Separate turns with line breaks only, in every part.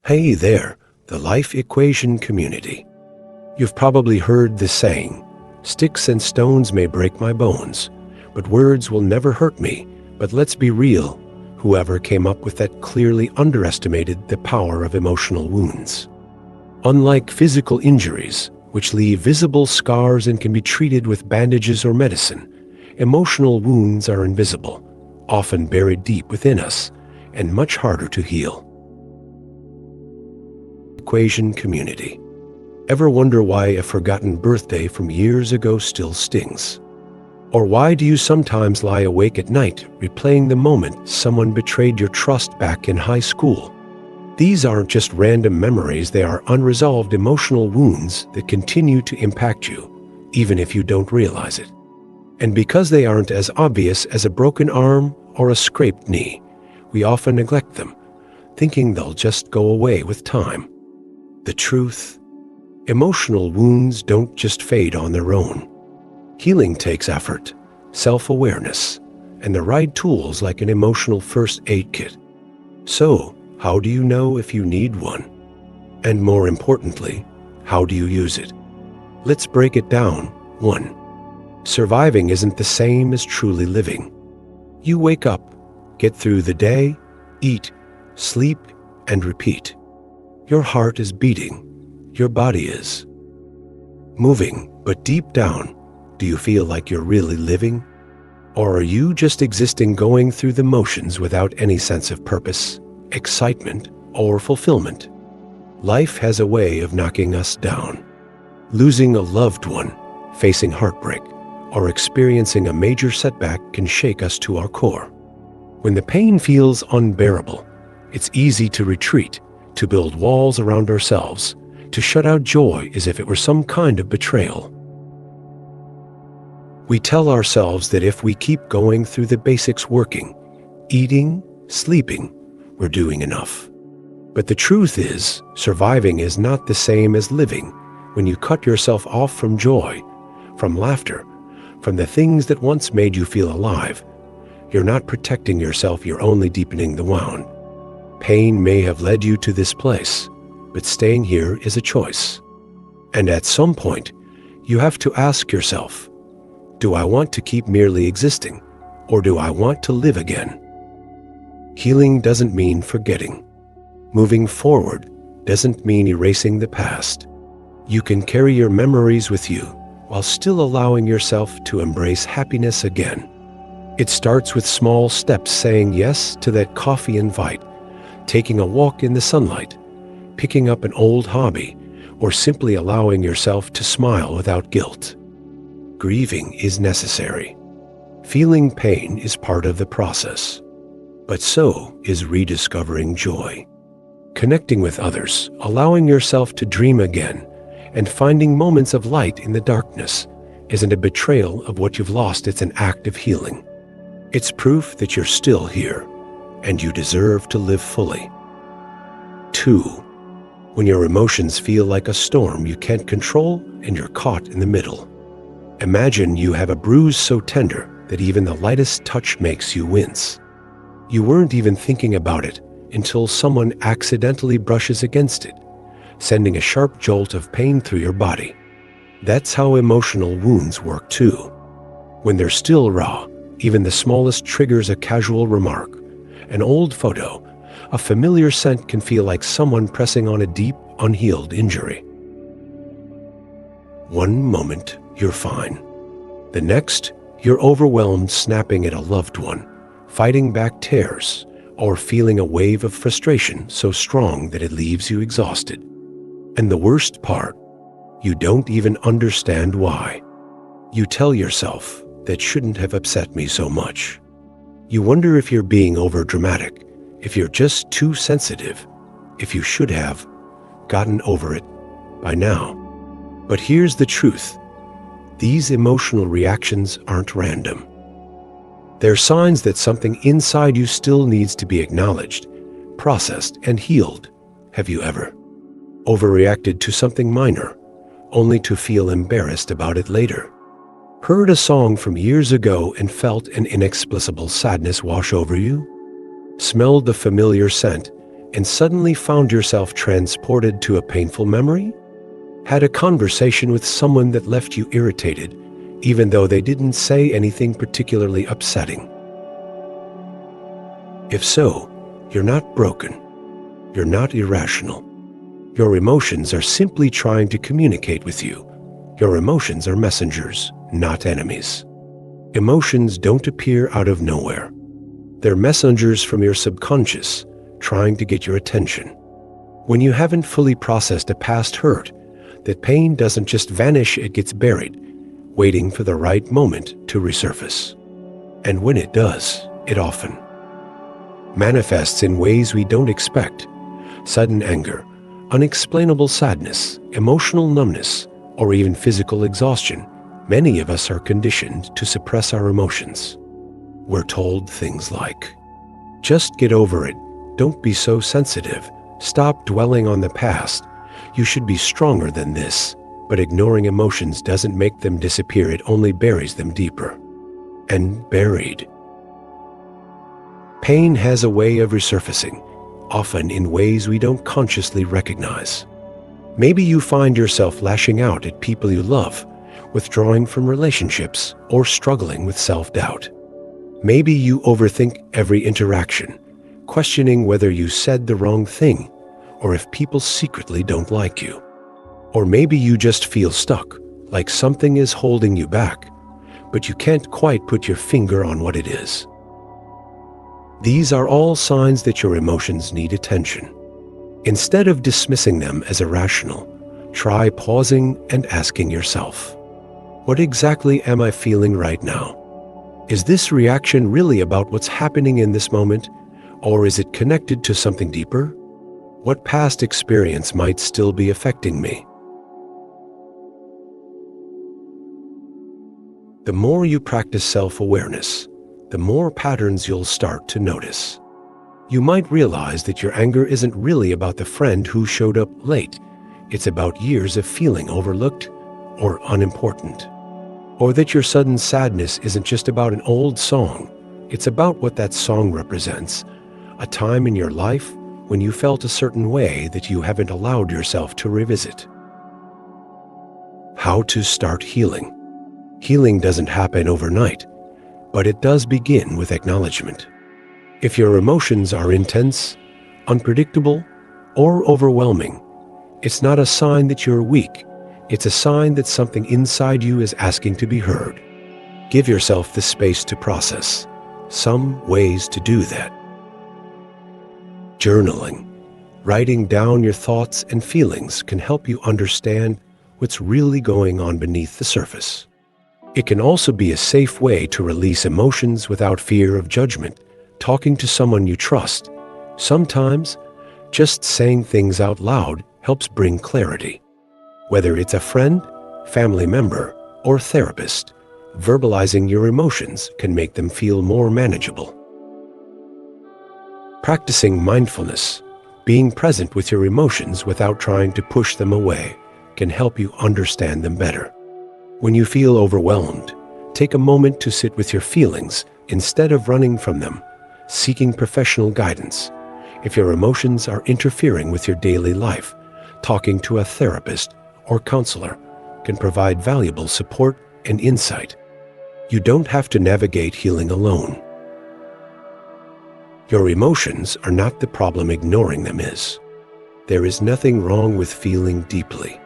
Hey there, the life equation community. You've probably heard the saying, sticks and stones may break my bones, but words will never hurt me. But let's be real, whoever came up with that clearly underestimated the power of emotional wounds. Unlike physical injuries, which leave visible scars and can be treated with bandages or medicine, emotional wounds are invisible, often buried deep within us, and much harder to heal. Equation community. Ever wonder why a forgotten birthday from years ago still stings? Or why do you sometimes lie awake at night replaying the moment someone betrayed your trust back in high school? These aren't just random memories, they are unresolved emotional wounds that continue to impact you, even if you don't realize it. And because they aren't as obvious as a broken arm or a scraped knee, we often neglect them, thinking they'll just go away with time. The truth: emotional wounds don't just fade on their own. Healing takes effort, self-awareness, and the right tools like an emotional first aid kit. So, how do you know if you need one? And more importantly, how do you use it? Let's break it down. 1. Surviving isn't the same as truly living. You wake up, get through the day, eat, sleep, and repeat. Your heart is beating, your body is moving, but deep down, do you feel like you're really living? Or are you just existing, going through the motions without any sense of purpose, excitement, or fulfillment? Life has a way of knocking us down. Losing a loved one, facing heartbreak, or experiencing a major setback can shake us to our core. When the pain feels unbearable, it's easy to retreat, to build walls around ourselves, to shut out joy as if it were some kind of betrayal. We tell ourselves that if we keep going through the basics, working, eating, sleeping, we're doing enough. But the truth is, surviving is not the same as living. When you cut yourself off from joy, from laughter, from the things that once made you feel alive, you're not protecting yourself, you're only deepening the wound. Pain may have led you to this place, but staying here is a choice. And at some point, you have to ask yourself, do I want to keep merely existing, or do I want to live again? Healing doesn't mean forgetting. Moving forward doesn't mean erasing the past. You can carry your memories with you while still allowing yourself to embrace happiness again. It starts with small steps, saying yes to that coffee invite, taking a walk in the sunlight, picking up an old hobby, or simply allowing yourself to smile without guilt. Grieving is necessary. Feeling pain is part of the process. But so is rediscovering joy. Connecting with others, allowing yourself to dream again, and finding moments of light in the darkness isn't a betrayal of what you've lost, it's an act of healing. It's proof that you're still here, and you deserve to live fully. 2. When your emotions feel like a storm you can't control and you're caught in the middle. Imagine you have a bruise so tender that even the lightest touch makes you wince. You weren't even thinking about it until someone accidentally brushes against it, sending a sharp jolt of pain through your body. That's how emotional wounds work too. When they're still raw, even the smallest triggers, a casual remark, an old photo, a familiar scent can feel like someone pressing on a deep, unhealed injury. One moment, you're fine. The next, you're overwhelmed, snapping at a loved one, fighting back tears, or feeling a wave of frustration so strong that it leaves you exhausted. And the worst part, you don't even understand why. You tell yourself, that shouldn't have upset me so much. You wonder if you're being overdramatic, if you're just too sensitive, if you should have gotten over it by now. But here's the truth. These emotional reactions aren't random. They're signs that something inside you still needs to be acknowledged, processed, and healed. Have you ever overreacted to something minor, only to feel embarrassed about it later? Heard a song from years ago and felt an inexplicable sadness wash over you? Smelled the familiar scent and suddenly found yourself transported to a painful memory? Had a conversation with someone that left you irritated, even though they didn't say anything particularly upsetting? If so, you're not broken. You're not irrational. Your emotions are simply trying to communicate with you. Your emotions are messengers, not enemies. Emotions don't appear out of nowhere. They're messengers from your subconscious, trying to get your attention. When you haven't fully processed a past hurt, that pain doesn't just vanish, it gets buried, waiting for the right moment to resurface. And when it does, it often manifests in ways we don't expect. Sudden anger, unexplainable sadness, emotional numbness, or even physical exhaustion. Many of us are conditioned to suppress our emotions. We're told things like, just get over it, don't be so sensitive, stop dwelling on the past, you should be stronger than this. But ignoring emotions doesn't make them disappear, it only buries them deeper. And buried. Pain has a way of resurfacing, often in ways we don't consciously recognize. Maybe you find yourself lashing out at people you love, withdrawing from relationships, or struggling with self-doubt. Maybe you overthink every interaction, questioning whether you said the wrong thing, or if people secretly don't like you. Or maybe you just feel stuck, like something is holding you back, but you can't quite put your finger on what it is. These are all signs that your emotions need attention. Instead of dismissing them as irrational, try pausing and asking yourself, what exactly am I feeling right now? Is this reaction really about what's happening in this moment, or is it connected to something deeper? What past experience might still be affecting me? The more you practice self-awareness, the more patterns you'll start to notice. You might realize that your anger isn't really about the friend who showed up late. It's about years of feeling overlooked or unimportant. Or that your sudden sadness isn't just about an old song. It's about what that song represents, a time in your life when you felt a certain way that you haven't allowed yourself to revisit. How to start healing. Healing doesn't happen overnight, but it does begin with acknowledgement. If your emotions are intense, unpredictable, or overwhelming, it's not a sign that you're weak. It's a sign that something inside you is asking to be heard. Give yourself the space to process. Some ways to do that. Journaling. Writing down your thoughts and feelings can help you understand what's really going on beneath the surface. It can also be a safe way to release emotions without fear of judgment. Talking to someone you trust. Sometimes, just saying things out loud helps bring clarity. Whether it's a friend, family member, or therapist, verbalizing your emotions can make them feel more manageable. Practicing mindfulness, being present with your emotions without trying to push them away, can help you understand them better. When you feel overwhelmed, take a moment to sit with your feelings instead of running from them, seeking professional guidance. If your emotions are interfering with your daily life, talking to a therapist or counselor can provide valuable support and insight. You don't have to navigate healing alone. Your emotions are not the problem, ignoring them is. There is nothing wrong with feeling deeply.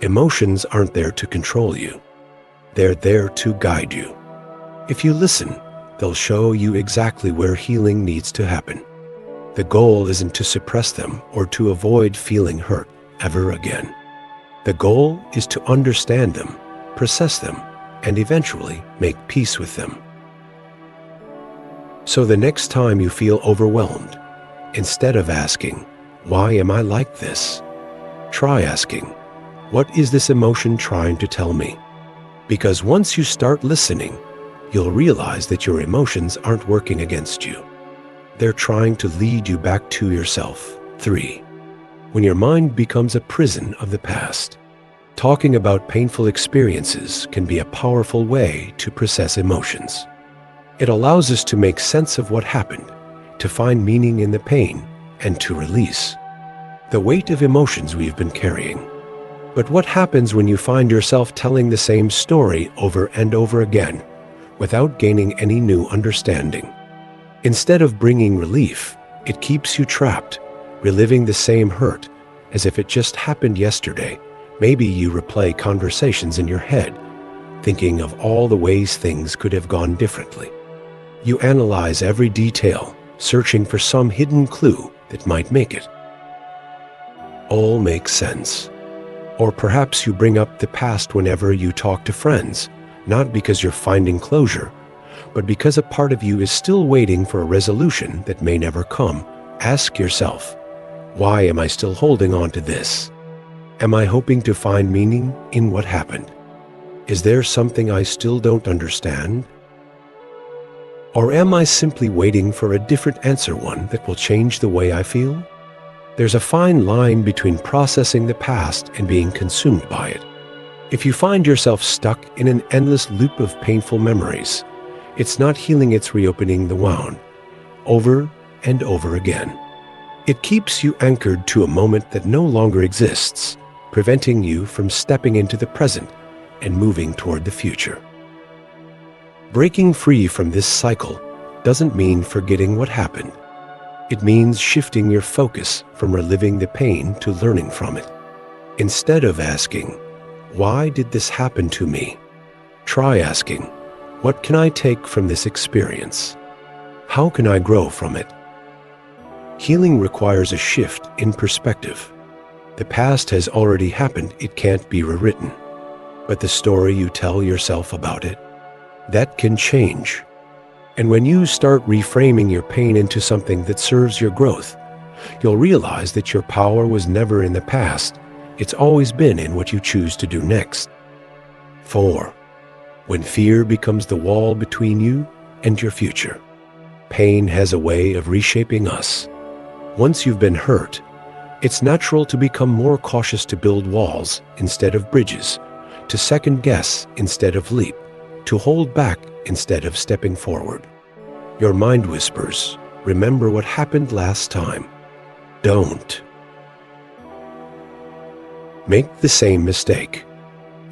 Emotions aren't there to control you. They're there to guide you. If you listen, they'll show you exactly where healing needs to happen. The goal isn't to suppress them or to avoid feeling hurt ever again. The goal is to understand them, process them, and eventually make peace with them. So the next time you feel overwhelmed, instead of asking, "Why am I like this?" try asking, "What is this emotion trying to tell me?" Because once you start listening, you'll realize that your emotions aren't working against you. They're trying to lead you back to yourself. 3. When your mind becomes a prison of the past, talking about painful experiences can be a powerful way to process emotions. It allows us to make sense of what happened, to find meaning in the pain, and to release the weight of emotions we've been carrying. But what happens when you find yourself telling the same story over and over again without gaining any new understanding? Instead of bringing relief, it keeps you trapped, reliving the same hurt as if it just happened yesterday. Maybe you replay conversations in your head, thinking of all the ways things could have gone differently. You analyze every detail, searching for some hidden clue that might make it all make sense. Or perhaps you bring up the past whenever you talk to friends, not because you're finding closure, but because a part of you is still waiting for a resolution that may never come. Ask yourself, why am I still holding on to this? Am I hoping to find meaning in what happened? Is there something I still don't understand? Or am I simply waiting for a different answer, one that will change the way I feel? There's a fine line between processing the past and being consumed by it. If you find yourself stuck in an endless loop of painful memories, it's not healing, it's reopening the wound over and over again. It keeps you anchored to a moment that no longer exists, preventing you from stepping into the present and moving toward the future. Breaking free from this cycle doesn't mean forgetting what happened. It means shifting your focus from reliving the pain to learning from it. Instead of asking, why did this happen to me? Try asking, what can I take from this experience? How can I grow from it? Healing requires a shift in perspective. The past has already happened, it can't be rewritten. But the story you tell yourself about it, that can change. And when you start reframing your pain into something that serves your growth, you'll realize that your power was never in the past. It's always been in what you choose to do next. 4. When fear becomes the wall between you and your future. Pain has a way of reshaping us. Once you've been hurt, it's natural to become more cautious, to build walls instead of bridges, to second guess instead of leap, to hold back instead of stepping forward. Your mind whispers, remember what happened last time. Don't make the same mistake.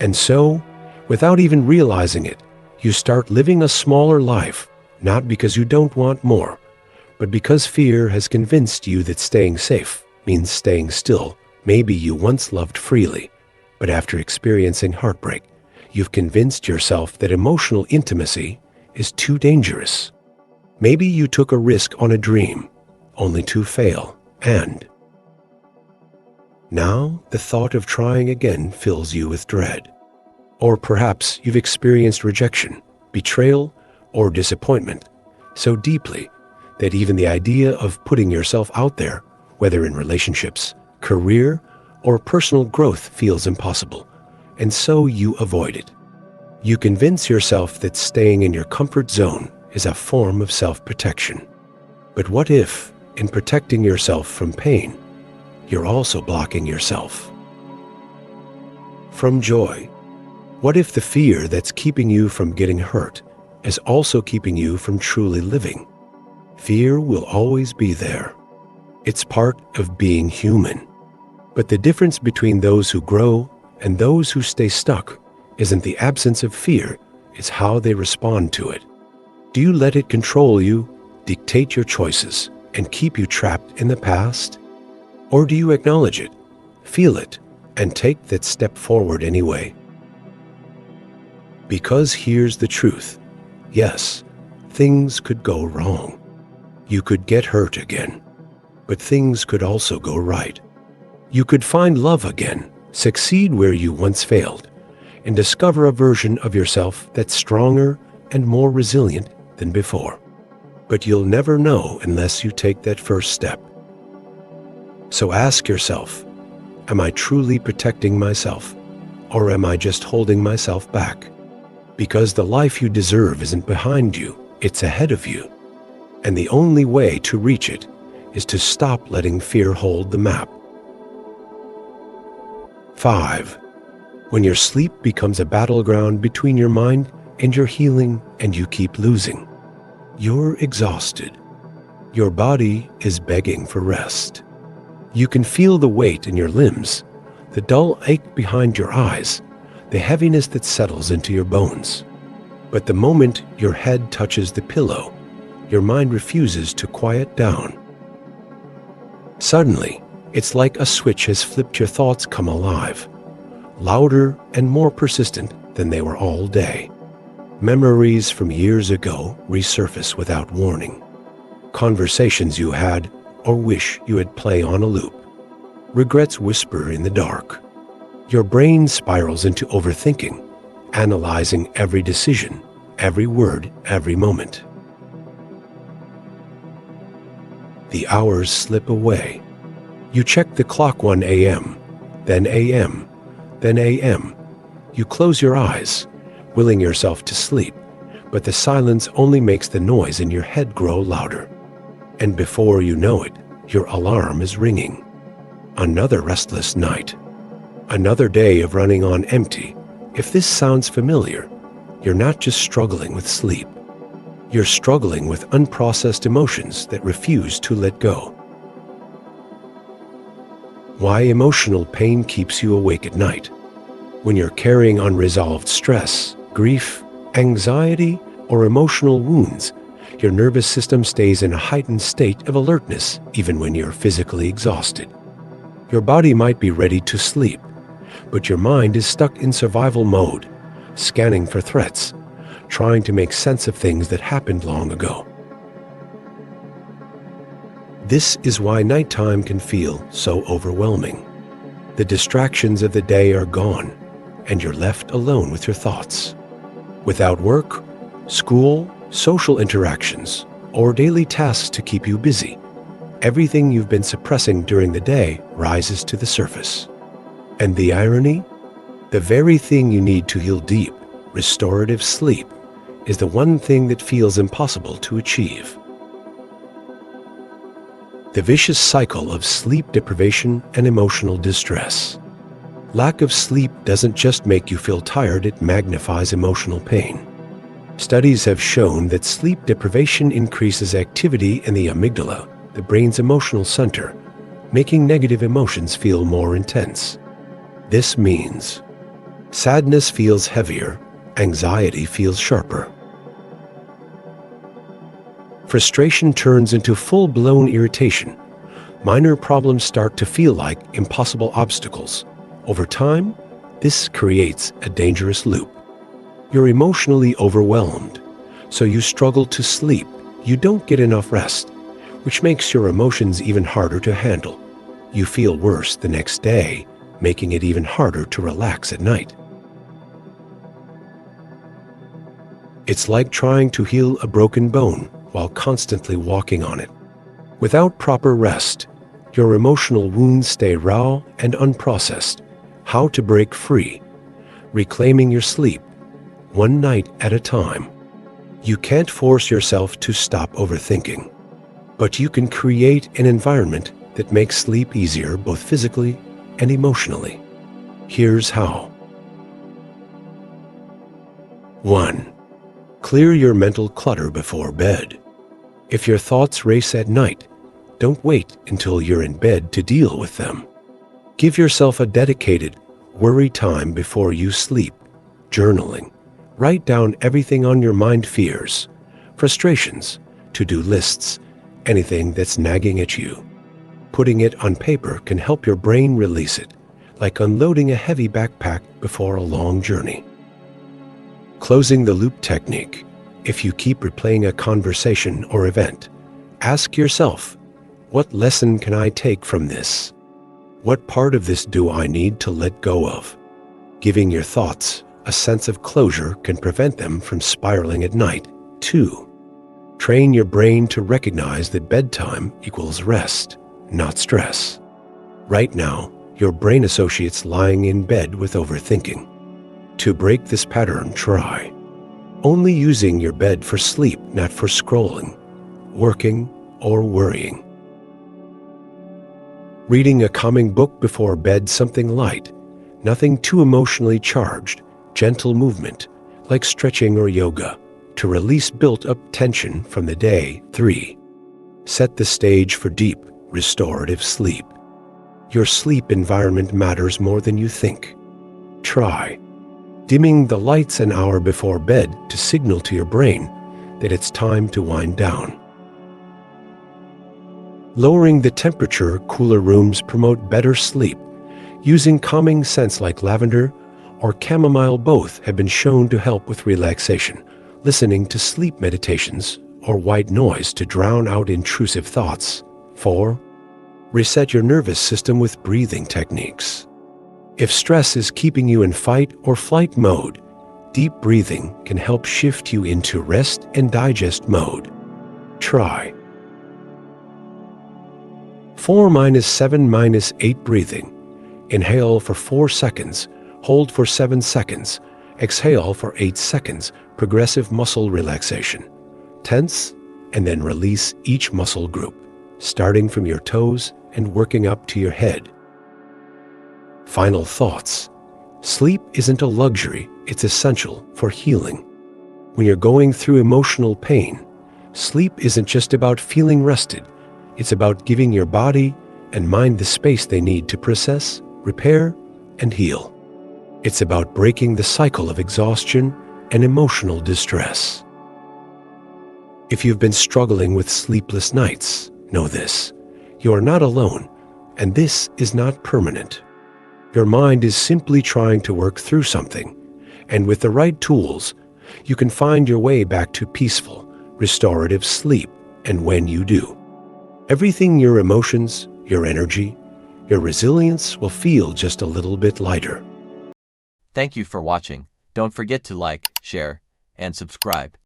And so, without even realizing it, you start living a smaller life, not because you don't want more, but because fear has convinced you that staying safe means staying still. Maybe you once loved freely, but after experiencing heartbreak, you've convinced yourself that emotional intimacy is too dangerous. Maybe you took a risk on a dream, only to fail, and now the thought of trying again fills you with dread. Or perhaps you've experienced rejection, betrayal, or disappointment so deeply that even the idea of putting yourself out there, whether in relationships, career, or personal growth, feels impossible, and so you avoid it. You convince yourself that staying in your comfort zone is a form of self-protection. But what if, in protecting yourself from pain, you're also blocking yourself from joy? What if the fear that's keeping you from getting hurt is also keeping you from truly living? Fear will always be there. It's part of being human. But the difference between those who grow and those who stay stuck isn't the absence of fear, it's how they respond to it. Do you let it control you, dictate your choices, and keep you trapped in the past? Or do you acknowledge it, feel it, and take that step forward anyway? Because here's the truth. Yes, things could go wrong. You could get hurt again, but things could also go right. You could find love again, succeed where you once failed, and discover a version of yourself that's stronger and more resilient than before. But you'll never know unless you take that first step. So ask yourself, am I truly protecting myself, or am I just holding myself back? Because the life you deserve isn't behind you, it's ahead of you. And the only way to reach it is to stop letting fear hold the map. 5. When your sleep becomes a battleground between your mind and your healing, and you keep losing. You're exhausted. Your body is begging for rest. You can feel the weight in your limbs, the dull ache behind your eyes, the heaviness that settles into your bones. But the moment your head touches the pillow, your mind refuses to quiet down. Suddenly, it's like a switch has flipped. Your thoughts come alive, louder and more persistent than they were all day. Memories from years ago resurface without warning. Conversations you had or wish you had play on a loop. Regrets whisper in the dark. Your brain spirals into overthinking, analyzing every decision, every word, every moment. The hours slip away. You check the clock 1 a.m., then a.m., then a.m. You close your eyes, willing yourself to sleep, but the silence only makes the noise in your head grow louder. And before you know it, your alarm is ringing. Another restless night. Another day of running on empty. If this sounds familiar, you're not just struggling with sleep. You're struggling with unprocessed emotions that refuse to let go. Why emotional pain keeps you awake at night. When you're carrying unresolved stress, grief, anxiety, or emotional wounds, your nervous system stays in a heightened state of alertness even when you're physically exhausted. Your body might be ready to sleep, but your mind is stuck in survival mode, scanning for threats, trying to make sense of things that happened long ago. This is why nighttime can feel so overwhelming. The distractions of the day are gone, and you're left alone with your thoughts. Without work, school, social interactions, or daily tasks to keep you busy, everything you've been suppressing during the day rises to the surface. And the irony? The very thing you need to heal deep, restorative sleep, is the one thing that feels impossible to achieve. The vicious cycle of sleep deprivation and emotional distress. Lack of sleep doesn't just make you feel tired, it magnifies emotional pain. Studies have shown that sleep deprivation increases activity in the amygdala, the brain's emotional center, making negative emotions feel more intense. This means sadness feels heavier, anxiety feels sharper. Frustration turns into full-blown irritation. Minor problems start to feel like impossible obstacles. Over time, this creates a dangerous loop. You're emotionally overwhelmed, so you struggle to sleep. You don't get enough rest, which makes your emotions even harder to handle. You feel worse the next day, making it even harder to relax at night. It's like trying to heal a broken bone while constantly walking on it. Without proper rest, your emotional wounds stay raw and unprocessed. How to break free? Reclaiming your sleep, one night at a time. You can't force yourself to stop overthinking, but you can create an environment that makes sleep easier both physically and emotionally. Here's how. 1. Clear your mental clutter before bed. If your thoughts race at night, don't wait until you're in bed to deal with them. Give yourself a dedicated worry time before you sleep. Journaling. Write down everything on your mind: fears, frustrations, to-do lists, anything that's nagging at you. Putting it on paper can help your brain release it, like unloading a heavy backpack before a long journey. Closing the loop technique. If you keep replaying a conversation or event, ask yourself, what lesson can I take from this? What part of this do I need to let go of? Giving your thoughts a sense of closure can prevent them from spiraling at night. 2. Train your brain to recognize that bedtime equals rest, not stress. Right now, your brain associates lying in bed with overthinking. To break this pattern, try only using your bed for sleep, not for scrolling, working, or worrying. Reading a calming book before bed, something light, nothing too emotionally charged, gentle movement, like stretching or yoga, to release built-up tension from the day. 3. set the stage for deep, restorative sleep. Your sleep environment matters more than you think. Try dimming the lights an hour before bed to signal to your brain that it's time to wind down. Lowering the temperature, cooler rooms promote better sleep. Using calming scents like lavender or chamomile both have been shown to help with relaxation. Listening to sleep meditations or white noise to drown out intrusive thoughts. 4. Reset your nervous system with breathing techniques. If stress is keeping you in fight or flight mode, deep breathing can help shift you into rest and digest mode. Try 4-7-8 breathing. Inhale for 4 seconds, hold for 7 seconds, exhale for 8 seconds, progressive muscle relaxation. Tense, and then release each muscle group, starting from your toes and working up to your head. Final thoughts. Sleep isn't a luxury, it's essential for healing. When you're going through emotional pain, sleep isn't just about feeling rested, it's about giving your body and mind the space they need to process, repair, and heal. It's about breaking the cycle of exhaustion and emotional distress. If you've been struggling with sleepless nights, know this: you are not alone, and this is not permanent. Your mind is simply trying to work through something, and with the right tools, you can find your way back to peaceful, restorative sleep. And when you do, everything, your emotions, your energy, your resilience will feel just a little bit lighter.
Thank you for watching. Don't forget to like, share, and subscribe.